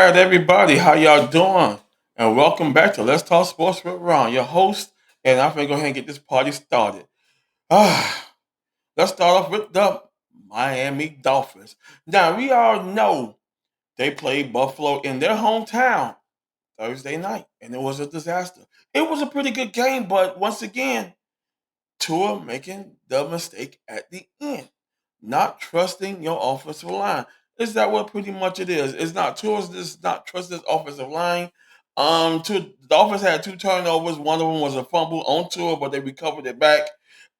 right, everybody, how y'all doing? And welcome back to Let's Talk Sports with Ron, your host. And I'm gonna go ahead and get this party started. Ah, let's start off with the Miami Dolphins. Now we all know they played Buffalo in their hometown Thursday night, and it was a disaster. It was a pretty good game, but once again, Tua making the mistake at the end, not trusting your offensive line. Is that what pretty much it is? It's not Tua's just not trust this offensive line. The Dolphins had two turnovers. One of them was a fumble on Tua, but they recovered it back.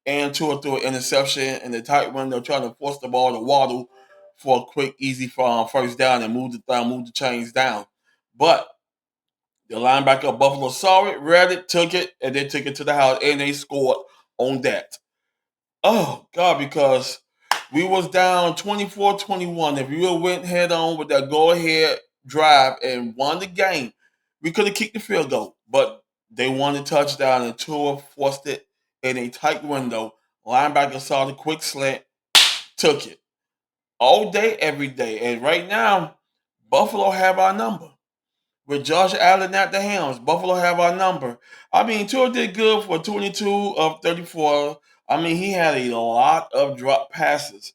And Tua threw an interception in the tight window, trying to force the ball to Waddle for a quick, easy first down and move the chains down. But the linebacker of Buffalo saw it, read it, took it, and they took it to the house, and they scored on that. Oh God, because we was down 24-21. If we would went head on with that go ahead drive and won the game, we could have kicked the field goal. But they won the touchdown and Tua forced it in a tight window. Linebacker saw the quick slant, took it. All day, every day. And right now, Buffalo have our number. With Josh Allen at the helms, Buffalo have our number. I mean, Tua did good for 22 of 34. I mean, he had a lot of drop passes,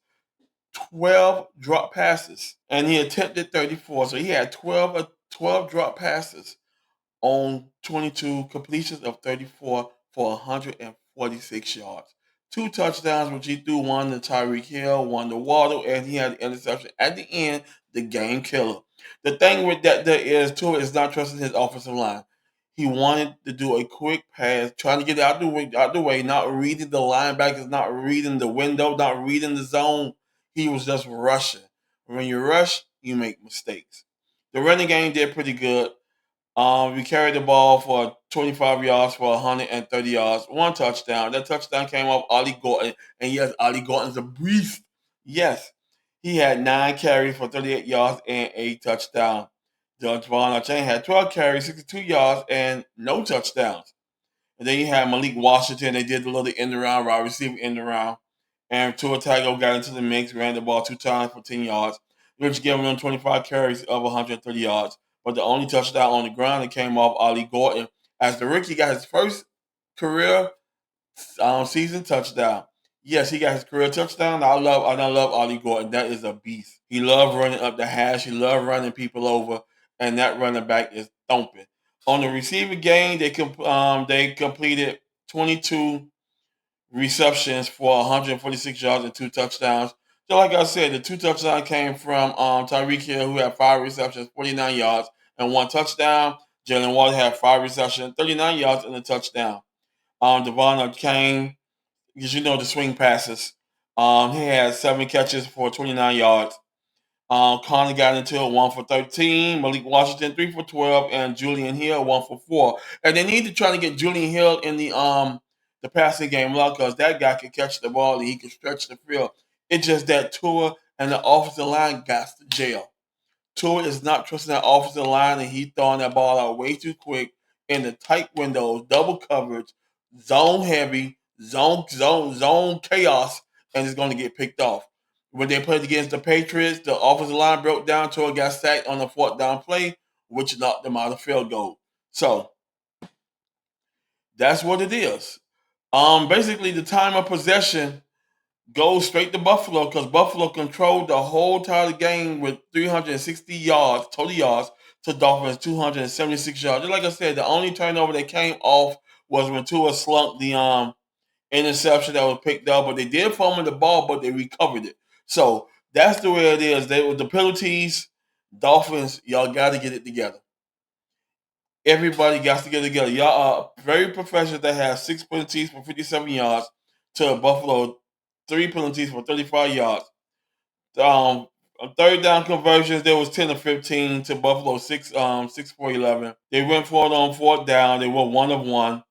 12 drop passes, and he attempted 34. So he had 12 drop passes on 22 completions of 34 for 146 yards. Two touchdowns, which he threw one to Tyreek Hill, one to Waddle, and he had the interception at the end, the game killer. The thing with that there is Tua is not trusting his offensive line. He wanted to do a quick pass, trying to get it out the way, not reading the linebackers, not reading the window, not reading the zone. He was just rushing. When you rush, you make mistakes. The running game did pretty good. We carried the ball for 25 yards for 130 yards, one touchdown. That touchdown came off Ollie Gordon, and yes, Ollie Gordon's a beast. Yes, he had 9 carries for 38 yards and a touchdown. Devon Chain had 12 carries, 62 yards, and no touchdowns. And then you had Malik Washington. They did the little end around, wide receiver end around. And Tua Tago got into the mix, ran the ball 2 times for 10 yards, which gave him 25 carries of 130 yards. But the only touchdown on the ground that came off Ollie Gordon, as the rookie got his first career season touchdown. Yes, he got his career touchdown. I love Ollie Gordon. That is a beast. He loved running up the hash. He loved running people over, and that running back is thumping. On the receiving game, they completed 22 receptions for 146 yards and 2 touchdowns. So, like I said, the 2 touchdowns came from Tyreek Hill, who had 5 receptions, 49 yards, and 1 touchdown. Jalen Waddle had 5 receptions, 39 yards, and a touchdown. Devon Kane, because you know the swing passes. He had 7 catches for 29 yards. Connor got into it 1 for 13. Malik Washington 3 for 12, and Julian Hill 1 for 4. And they need to try to get Julian Hill in the passing game a lot because that guy could catch the ball and he could stretch the field. It's just that Tua and the offensive line got to jail. Tua is not trusting that offensive line, and he throwing that ball out way too quick in the tight windows, double coverage, zone heavy, zone chaos, and it's going to get picked off. When they played against the Patriots, the offensive line broke down. Tua got sacked on the fourth down play, which knocked them out of field goal. So that's what it is. Basically, the time of possession goes straight to Buffalo because Buffalo controlled the whole entire game with 360 yards, total yards, to Dolphins 276 yards. Just like I said, the only turnover that came off was when Tua slunked the interception that was picked up, but they did fumble the ball, but they recovered it. So that's the way it is. They with the penalties, Dolphins, y'all got to get it together. Everybody got to get it together. Y'all are very professional. They have 6 penalties for 57 yards to Buffalo, 3 penalties for 35 yards. Third down conversions, there was 10 of 15 to Buffalo, 6 for 11. They went for it on fourth down. They were 1 of 1.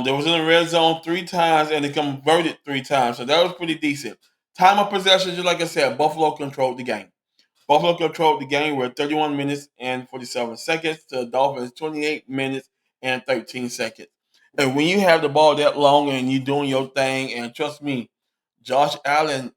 They was in the red zone 3 times and they converted 3 times, so that was pretty decent. Time of possession, just like I said, Buffalo controlled the game. Buffalo controlled the game with 31 minutes and 47 seconds to the Dolphins 28 minutes and 13 seconds. And when you have the ball that long and you're doing your thing, and trust me, Josh Allen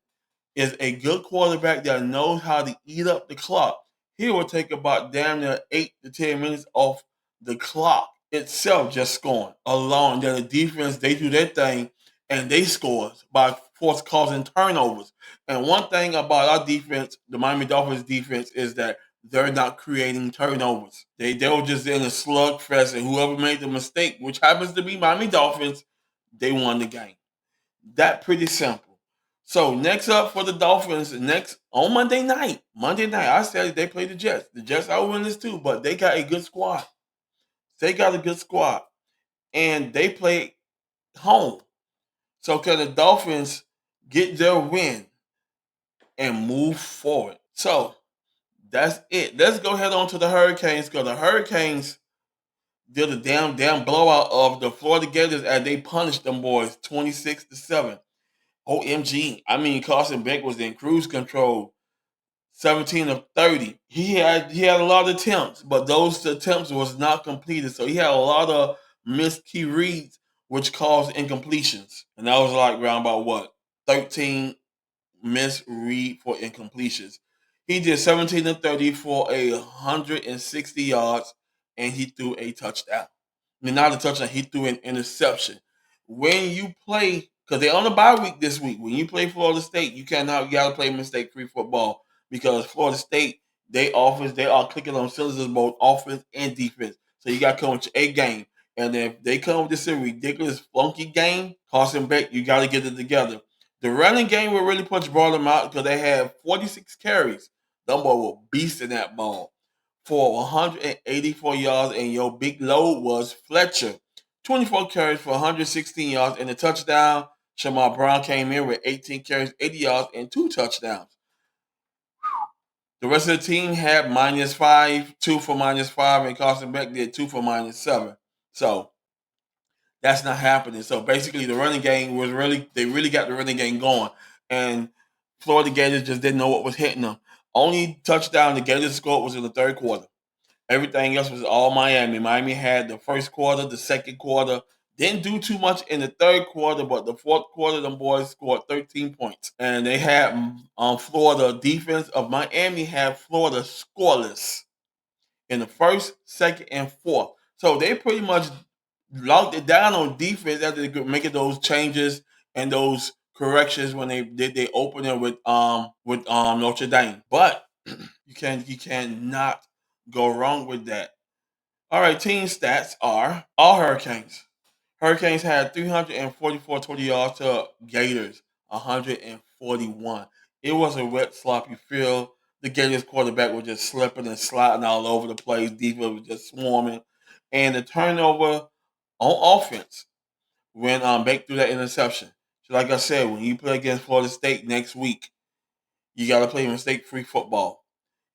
is a good quarterback that knows how to eat up the clock. he will take about damn near 8 to 10 minutes off the clock itself just scoring alone. Then the defense, they do their thing and they score by force causing turnovers. And one thing about our defense, the Miami Dolphins defense, is that they're not creating turnovers. They were just in a slugfest, and whoever made the mistake, which happens to be Miami Dolphins, they won the game. That pretty simple. So next up for the Dolphins, next on Monday night. I said they play the Jets. The Jets are winners too, but they got a good squad. And they play home. So can the Dolphins get their win and move forward? So that's it. Let's go head on to the Hurricanes because the Hurricanes did a damn blowout of the Florida Gators as they punished them boys 26-7. OMG. I mean, Carson Beck was in cruise control, 17 of 30. He had a lot of attempts, but those attempts was not completed. So he had a lot of missed key reads, which caused incompletions. And that was like around about what? 13 misread for incompletions. He did 17 to 30 for 160 yards, and he threw a touchdown. I mean, not a touchdown, he threw an interception. When you play, because they're on a bye week this week, when you play Florida State, you gotta play mistake-free football because Florida State, they are clicking on cylinders both offense and defense. So you got to come with a game. And if they come with this ridiculous funky game, Carson Beck, you got to get it together. The running game will really brought them out because they had 46 carries. Them boy were beasting that ball for 184 yards, and your big load was Fletcher. 24 carries for 116 yards and a touchdown. Shamar Brown came in with 18 carries, 80 yards, and 2 touchdowns. The rest of the team had -5, 2 for -5, and Carson Beck did 2 for -7. So that's not happening. So basically, the running game they really got the running game going, and Florida Gators just didn't know what was hitting them. Only touchdown the Gators scored was in the third quarter. Everything else was all Miami. Miami had the first quarter, the second quarter. Didn't do too much in the third quarter, but the fourth quarter, them boys scored 13 points. And they had Florida defense of Miami had Florida scoreless in the first, second, and fourth. So they pretty much locked it down on defense after they making those changes and those corrections when they did they opener with Notre Dame. But you cannot go wrong with that. All right, team stats are all Hurricanes. Hurricanes had 344 total yards to Gators 141. It was a wet, sloppy field. The Gators quarterback was just slipping and sliding all over the place. Defense was just swarming. And the turnover on offense when Beck threw that interception. So like I said, when you play against Florida State next week, you got to play mistake-free football.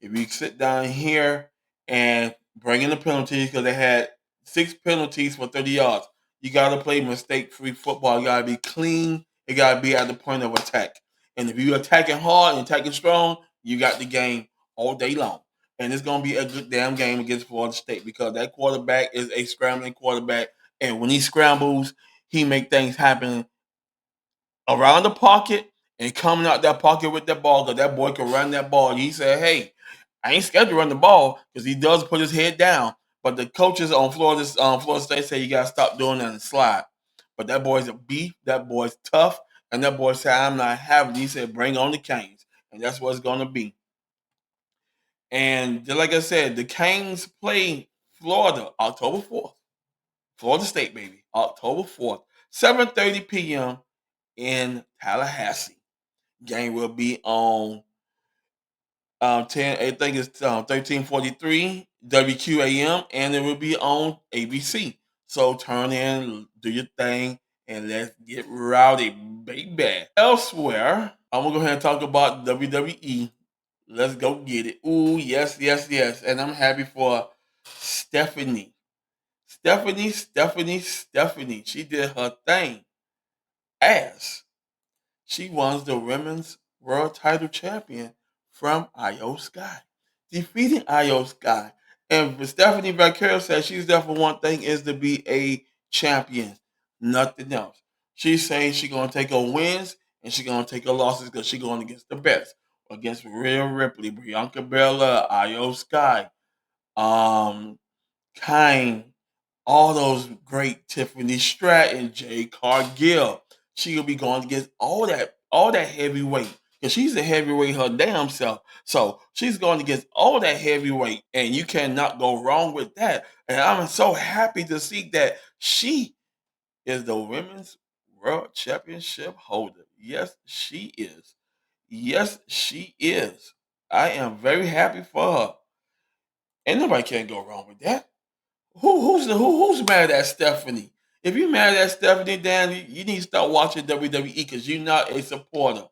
If you sit down here and bring in the penalties, because they had 6 penalties for 30 yards, you got to play mistake-free football. You got to be clean. It got to be at the point of attack. And if you're attacking hard and attacking strong, you got the game all day long. And it's going to be a good damn game against Florida State because that quarterback is a scrambling quarterback. And when he scrambles, he make things happen around the pocket and coming out that pocket with that ball because that boy can run that ball. He said, hey, I ain't scared to run the ball because he does put his head down. But the coaches on Florida State say you got to stop doing that and slide. But that boy's a beef. That boy's tough. And that boy said, I'm not having it. He said, bring on the Canes. And that's what it's going to be. And like I said, the Canes play Florida October 4th. Florida State, baby. October 4th. 7:30 p.m. in Tallahassee. Game will be on 10. I think it's 1343 WQAM, and it will be on ABC. So turn in, do your thing, and let's get rowdy, baby. Elsewhere, I'm gonna go ahead and talk about WWE. Let's go get it. Ooh, yes, yes, yes. And I'm happy for Stephanie. Stephanie. She did her thing. As she won the women's world title champion from IYO Sky, defeating IYO Sky. And Stephine Vaquer said she's there for one thing is to be a champion, nothing else. She's saying she's gonna take her wins and she's gonna take her losses because she's going against the best. against Rhea Ripley, Bianca Belair, IYO Sky, Kine, all those great Tiffany Stratton, Jade Cargill. She'll be going against all that heavyweight. Because she's a heavyweight her damn self. So she's going against all that heavyweight. And you cannot go wrong with that. And I'm so happy to see that she is the women's world championship holder. Yes, she is. Yes, she is. I am very happy for her. And nobody can go wrong with that. Who's mad at Stephanie? If you're mad at Stephanie, Dan, you need to start watching WWE because you're not a supporter.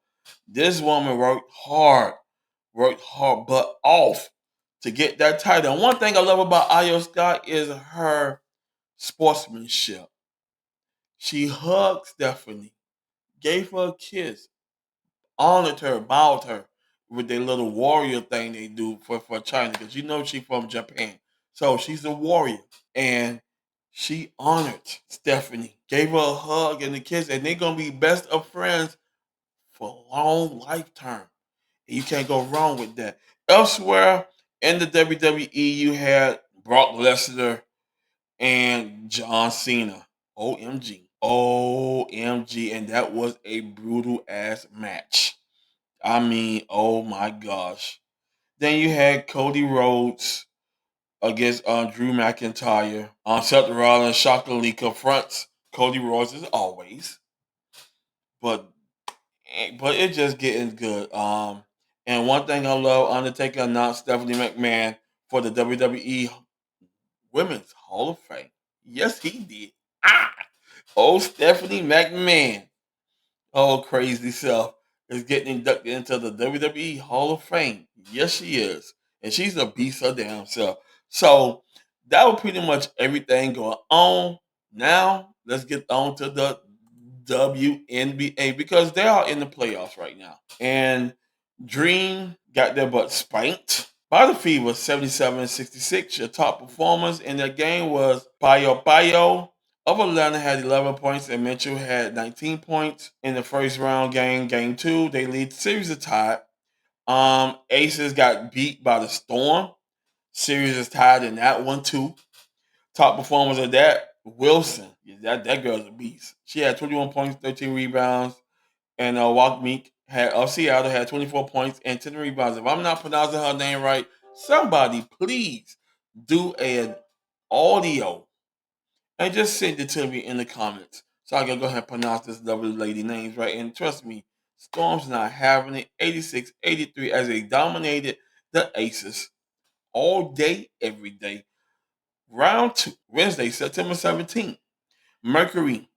This woman worked hard, but off to get that title. And one thing I love about IYO Sky is her sportsmanship. She hugged Stephanie, gave her a kiss, honored her, bowed her with their little warrior thing they do for China because you know she's from Japan. So she's a warrior. And she honored Stephanie, gave her a hug and a kiss, and they're gonna be best of friends for a long lifetime. And you can't go wrong with that. Elsewhere in the WWE, you had Brock Lesnar and John Cena. OMG. OMG. And that was a brutal ass match. I mean, oh my gosh. Then you had Cody Rhodes against Drew McIntyre. Seth Rollins shockingly confronts Cody Rhodes as always, but it's just getting good. And one thing I love, Undertaker announced Stephanie McMahon for the WWE Women's Hall of Fame. Yes, he did. Ah, oh Stephanie McMahon. Oh, crazy self is getting inducted into the WWE Hall of Fame. Yes, she is. And she's a beast her damn self. So that was pretty much everything going on. Now, let's get on to the WNBA because they are in the playoffs right now. And Dream got their butt spanked by the Fever 77-66. Your top performers in the game was Payo of Atlanta had 11 points and Mitchell had 19 points in the first round game. Game two, they lead the series is tied. Aces got beat by the Storm. Series is tied in that one too. Top performers of that, Wilson. Yeah, that girl's a beast. She had 21 points, 13 rebounds. And Walk had of Seattle had 24 points and 10 rebounds. If I'm not pronouncing her name right, somebody please do an audio and just send it to me in the comments so I can go ahead and pronounce this lovely lady names right. And trust me, Storm's not having it. 86-83 as they dominated the Aces all day, every day. Round two, Wednesday, September 17th. Mercury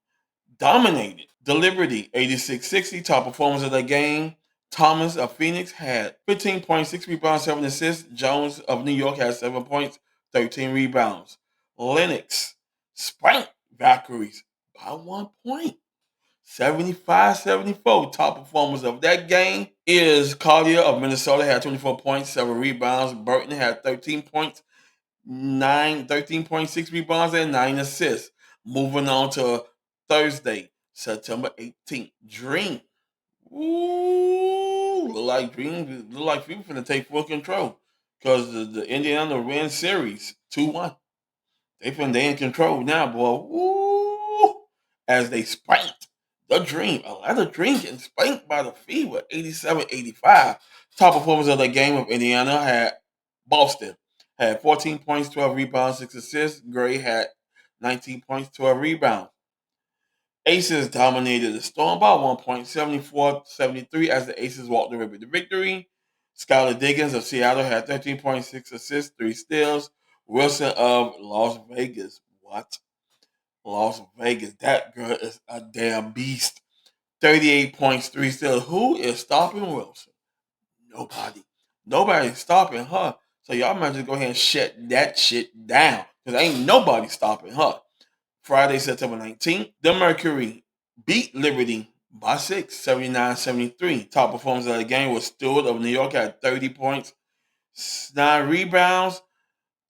dominated the Liberty 86-60. Top performers of the game. Thomas of Phoenix had 15 points, 6 rebounds, 7 assists. Jones of New York had 7 points, 13 rebounds. Lennox spanked Valkyries by 1 point. 75-74. Top performers of that game is Collier of Minnesota had 24 points, 7 rebounds. Burton had 13 points, 13.6 rebounds, and 9 assists. Moving on to Thursday, September 18th. Dream. Ooh, look like people finna take full control. Because the Indiana win series 2-1. They in control now, boy. Woo! As they spanked the Dream. Atlanta Dream getting spanked by the Fever 87-85. Top performers of the game of Indiana had Boston had 14 points, 12 rebounds, 6 assists. Gray had 19 points, 12 rebounds. Aces dominated the Storm by 1 point, 74-73 as the Aces walked away with the victory. Skylar Diggins of Seattle had 13.6 assists, 3 steals. Wilson of Las Vegas. What? Las Vegas. That girl is a damn beast. 38 points, 3 steals. Who is stopping Wilson? Nobody. Nobody's stopping her. So y'all might just go ahead and shut that shit down. Because ain't nobody stopping her. Friday, September 19th, the Mercury beat Liberty by 6, 79-73. Top performers of the game was Stewart of New York had 30 points, 9 rebounds.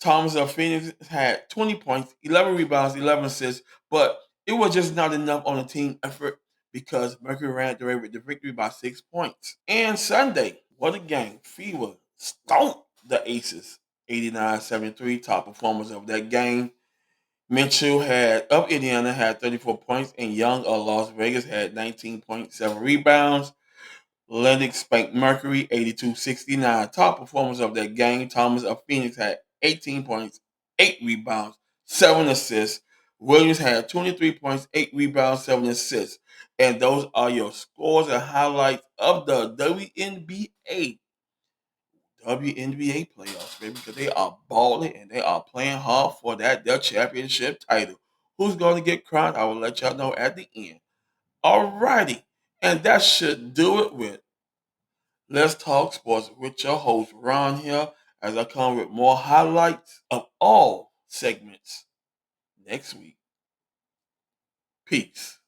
Thomas of Phoenix had 20 points, 11 rebounds, 11 assists, but it was just not enough on the team effort because Mercury ran away with the victory by 6 points. And Sunday, What a game. Fever stomped the Aces 89-73, top performers of that game. Mitchell of Indiana had 34 points, and Young of Las Vegas had 19.7 rebounds. Lennox spanked Mercury 82-69. Top performers of that game. Thomas of Phoenix had 18 points, 8 rebounds, 7 assists. Williams had 23 points, 8 rebounds, 7 assists. And those are your scores and highlights of the WNBA playoffs, baby, because they are balling and they are playing hard for their championship title. Who's going to get crowned? I will let y'all know at the end. Alrighty. And that should do it with Let's Talk Sports with your host, Ron here, as I come with more highlights of all segments next week. Peace.